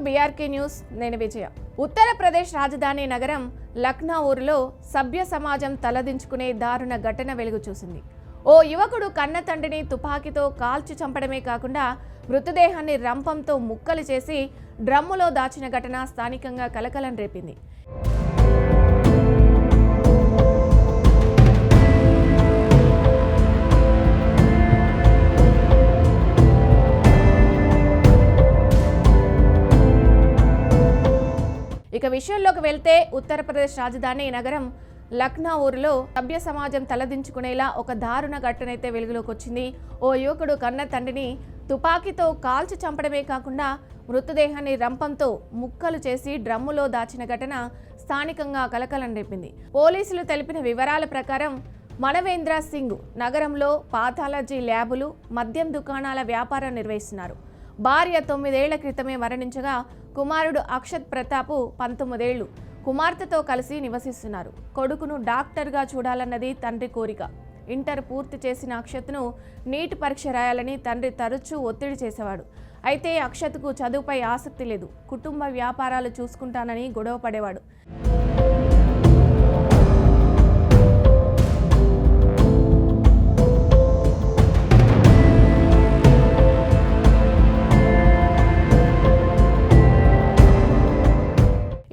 BRK news. నేను విజయ. ఉత్తరప్రదేశ్ రాజధాని నగరం లక్నౌలో సభ్య సమాజం తలదించుకునే దారుణ ఘటన వెలుగు చూసింది. ఓ యువకుడు కన్న తండ్రిని తుపాకీతో కాల్చి చంపడమే కాకుండా మృతదేహాన్ని రంపంతో ముక్కలు చేసి డ్రమ్ములో దాచిన ఘటన స్థానికంగా కలకలం రేపింది. ఇక విషయంలోకి వెళ్తే ఉత్తరప్రదేశ్ రాజధాని నగరం లక్నౌలో సభ్య సమాజం తలదించుకునేలా ఒక దారుణ ఘటన అయితే వెలుగులోకి వచ్చింది. ఓ యువకుడు కన్న తండ్రిని తుపాకీతో కాల్చి చంపడమే కాకుండా మృతదేహాన్ని రంపంతో ముక్కలు చేసి డ్రమ్ములో దాచిన ఘటన స్థానికంగా కలకలం రేపింది. పోలీసులు తెలిపిన వివరాల ప్రకారం మనవేంద్ర సింగ్ నగరంలో పాథాలజీ ల్యాబులు, మద్యం దుకాణాల వ్యాపారం నిర్వహిస్తున్నారు. భార్య 9 ఏళ్ల క్రితమే మరణించగా కుమారుడు అక్షత్ ప్రతాప్ 19 ఏళ్లు కుమార్తెతో కలిసి నివసిస్తున్నారు. కొడుకును డాక్టర్గా చూడాలన్నది తండ్రి కోరిక. ఇంటర్ పూర్తి చేసిన అక్షత్ను నీట్ పరీక్ష రాయాలని తండ్రి తరచూ ఒత్తిడి చేసేవాడు. అయితే అక్షత్కు చదువుపై ఆసక్తి లేదు. కుటుంబ వ్యాపారాలు చూసుకుంటానని గొడవ పడేవాడు.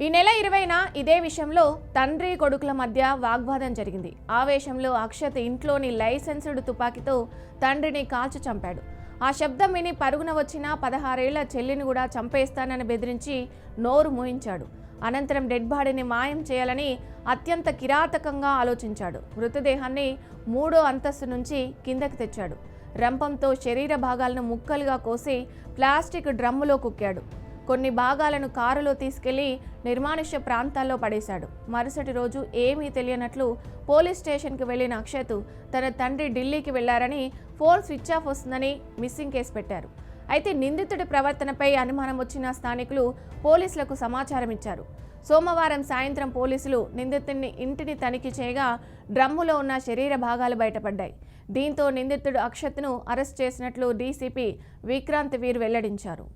ఈ నెల 20న ఇదే విషయంలో తండ్రి కొడుకుల మధ్య వాగ్వాదం జరిగింది. ఆవేశంలో అక్షత్ ఇంట్లోని లైసెన్స్డ్ తుపాకీతో తండ్రిని కాల్చి చంపాడు. ఆ శబ్దం విని పరుగున వచ్చిన 16 ఏళ్ల చెల్లిని కూడా చంపేస్తానని బెదిరించి నోరు మూయించాడు. అనంతరం డెడ్ బాడీని మాయం చేయాలని అత్యంత కిరాతకంగా ఆలోచించాడు. మృతదేహాన్ని 3వ అంతస్తు నుంచి కిందకి తెచ్చాడు. రంపంతో శరీర భాగాలను ముక్కలుగా కోసి ప్లాస్టిక్ డ్రమ్ములో కుక్కాడు. కొన్ని భాగాలను కారులో తీసుకెళ్లి నిర్మానుష్య ప్రాంతాల్లో పడేశాడు. మరుసటి రోజు ఏమీ తెలియనట్లు పోలీస్ స్టేషన్కి వెళ్లిన అక్షత్ తన తండ్రి ఢిల్లీకి వెళ్లారని, ఫోన్ స్విచ్ ఆఫ్ వస్తుందని మిస్సింగ్ కేసు పెట్టారు. అయితే నిందితుడి ప్రవర్తనపై అనుమానం వచ్చిన స్థానికులు పోలీసులకు సమాచారం ఇచ్చారు. సోమవారం సాయంత్రం పోలీసులు నిందితుడిని ఇంటిని తనిఖీ చేయగా డ్రమ్ములో ఉన్న శరీర భాగాలు బయటపడ్డాయి. దీంతో నిందితుడు అక్షత్ను అరెస్ట్ చేసినట్లు డీసీపీ విక్రాంత్ వీర్ వెల్లడించారు.